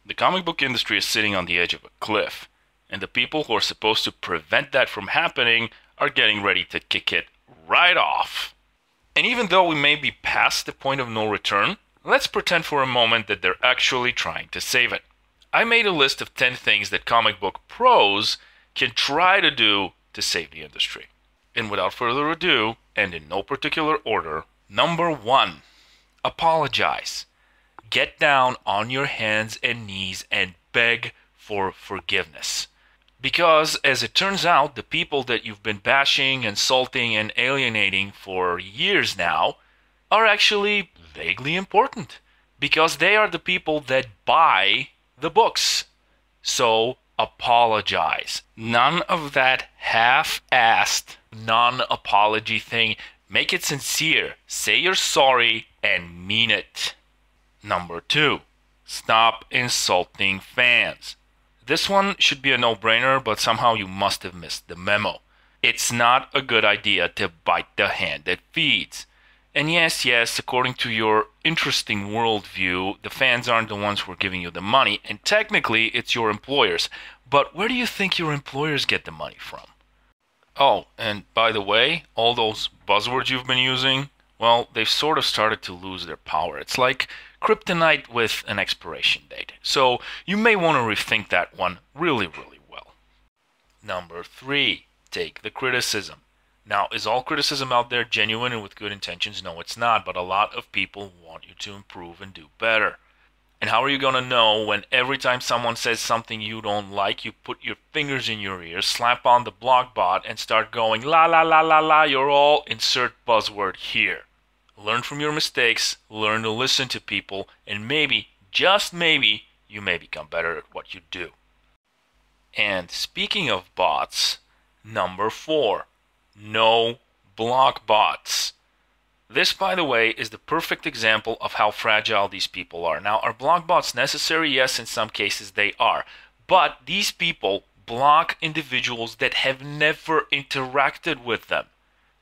The comic book industry is sitting on the edge of a cliff, and the people who are supposed to prevent that from happening are getting ready to kick it right off. And even though we may be past the point of no return, let's pretend for a moment that they're actually trying to save it. I made a list of 10 things that comic book pros can try to do to save the industry. And without further ado, and in no particular order, number 1, apologize. Get down on your hands and knees and beg for forgiveness. Because, as it turns out, the people that you've been bashing, insulting, and alienating for years now are actually vaguely important. Because they are the people that buy the books. So, apologize. None of that half-assed non-apology thing. Make it sincere. Say you're sorry and mean it. Number 2, stop insulting fans. This one should be a no-brainer, but somehow you must have missed the memo. It's not a good idea to bite the hand that feeds. And yes, according to your interesting worldview, the fans aren't the ones who are giving you the money, and technically it's your employers. But where do you think your employers get the money from? Oh, and by the way, all those buzzwords you've been using, well, they've sort of started to lose their power. It's like kryptonite with an expiration date. So you may want to rethink that one really well. Number 3, take the criticism. Now, is all criticism out there genuine and with good intentions? No, it's not, but a lot of people want you to improve and do better. And how are you going to know when every time someone says something you don't like, you put your fingers in your ears, slap on the block bot, and start going, la la la la la, you're all insert buzzword here. Learn from your mistakes, learn to listen to people, and maybe, just maybe, you may become better at what you do. And speaking of bots, number 4, no block bots. This, by the way, is the perfect example of how fragile these people are. Now, are block bots necessary? Yes, in some cases they are. But these people block individuals that have never interacted with them.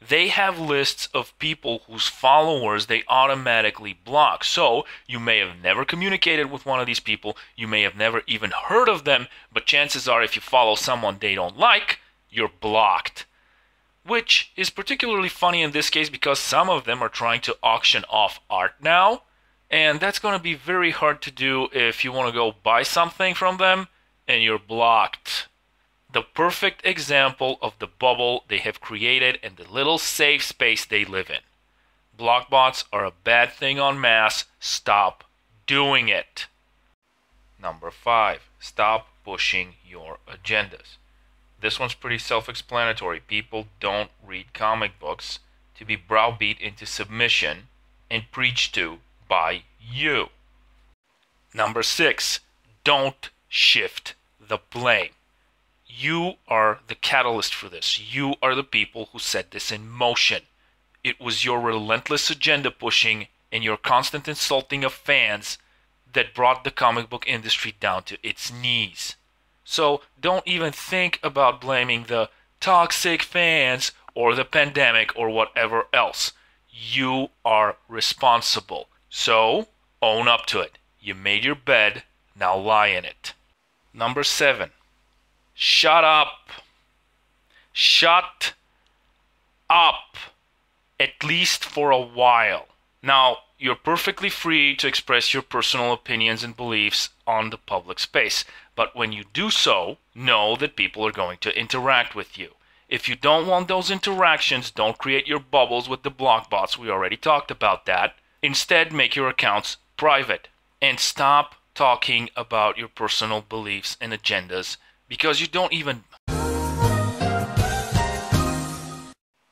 They have lists of people whose followers they automatically block. So, you may have never communicated with one of these people, you may have never even heard of them, but chances are if you follow someone they don't like, you're blocked. Which is particularly funny in this case because some of them are trying to auction off art now, and that's going to be very hard to do if you want to go buy something from them and you're blocked. The perfect example of the bubble they have created and the little safe space they live in. Block bots are a bad thing en masse. Stop doing it. Number 5, stop pushing your agendas. This one's pretty self-explanatory. People don't read comic books to be browbeat into submission and preached to by you. Number 6, don't shift the blame. You are the catalyst for this. You are the people who set this in motion. It was your relentless agenda pushing and your constant insulting of fans that brought the comic book industry down to its knees. So don't even think about blaming the toxic fans or the pandemic or whatever else. You are responsible. So own up to it. You made your bed, now lie in it. Number 7, shut up. Shut up. At least for a while. Now, you're perfectly free to express your personal opinions and beliefs on the public space. But when you do so, know that people are going to interact with you. If you don't want those interactions, don't create your bubbles with the block bots. We already talked about that. Instead, make your accounts private. And stop talking about your personal beliefs and agendas because you don't even...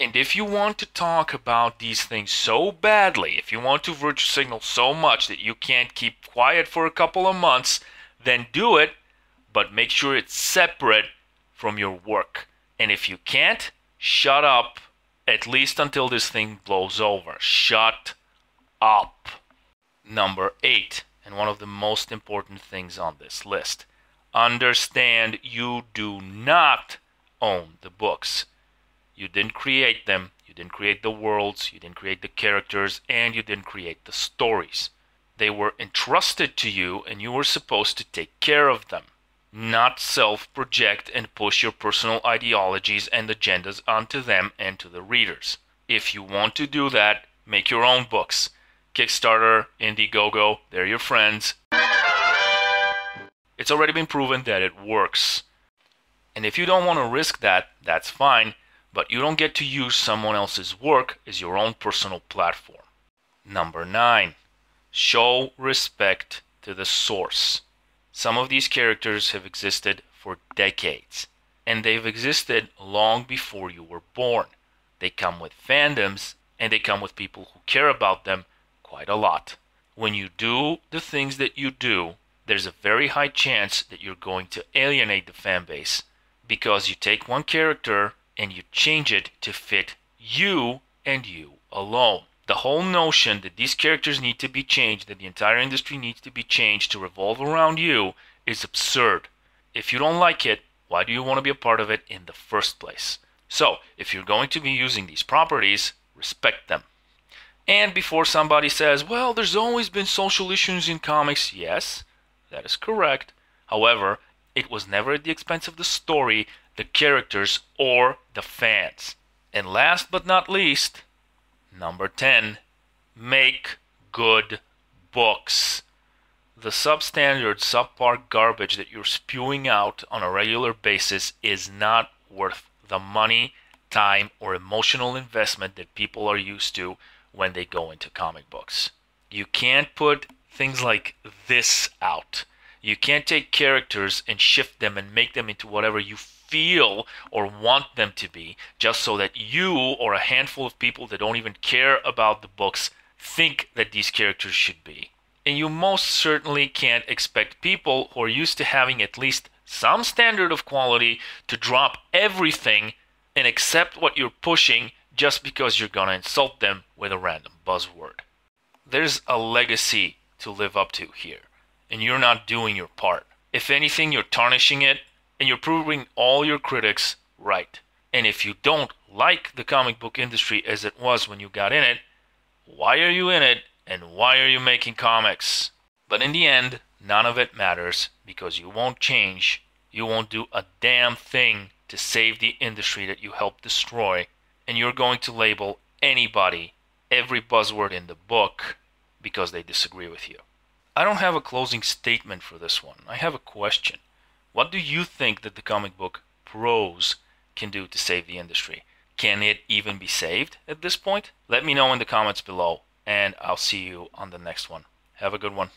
And if you want to talk about these things so badly, if you want to virtue signal so much that you can't keep quiet for a couple of months, then do it, but make sure it's separate from your work. And if you can't, shut up, at least until this thing blows over. Shut up. Number 8, and one of the most important things on this list. Understand you do not own the books. You didn't create them, you didn't create the worlds, you didn't create the characters, and you didn't create the stories. They were entrusted to you and you were supposed to take care of them, not self-project and push your personal ideologies and agendas onto them and to the readers. If you want to do that, make your own books. Kickstarter, Indiegogo, they're your friends. It's already been proven that it works. And if you don't want to risk that, that's fine, but you don't get to use someone else's work as your own personal platform. Number 9. Show respect to the source. Some of these characters have existed for decades, and they've existed long before you were born. They come with fandoms, and they come with people who care about them quite a lot. When you do the things that you do, there's a very high chance that you're going to alienate the fan base, because you take one character and you change it to fit you and you alone. The whole notion that these characters need to be changed, that the entire industry needs to be changed to revolve around you, is absurd. If you don't like it, why do you want to be a part of it in the first place? So, if you're going to be using these properties, respect them. And before somebody says, well, there's always been social issues in comics, yes, that is correct. However, it was never at the expense of the story, the characters, or the fans. And last but not least, number 10, make good books. The substandard, subpar garbage that you're spewing out on a regular basis is not worth the money, time, or emotional investment that people are used to when they go into comic books. You can't put things like this out. You can't take characters and shift them and make them into whatever you feel or want them to be, just so that you or a handful of people that don't even care about the books think that these characters should be. And you most certainly can't expect people who are used to having at least some standard of quality to drop everything and accept what you're pushing just because you're gonna insult them with a random buzzword. There's a legacy to live up to here, and you're not doing your part. If anything, you're tarnishing it, and you're proving all your critics right. And if you don't like the comic book industry as it was when you got in it, why are you in it, and why are you making comics? But in the end, none of it matters, because you won't change. You won't do a damn thing to save the industry that you helped destroy, and you're going to label anybody, every buzzword in the book, because they disagree with you. I don't have a closing statement for this one. I have a question. What do you think that the comic book pros can do to save the industry? Can it even be saved at this point? Let me know in the comments below, and I'll see you on the next one. Have a good one.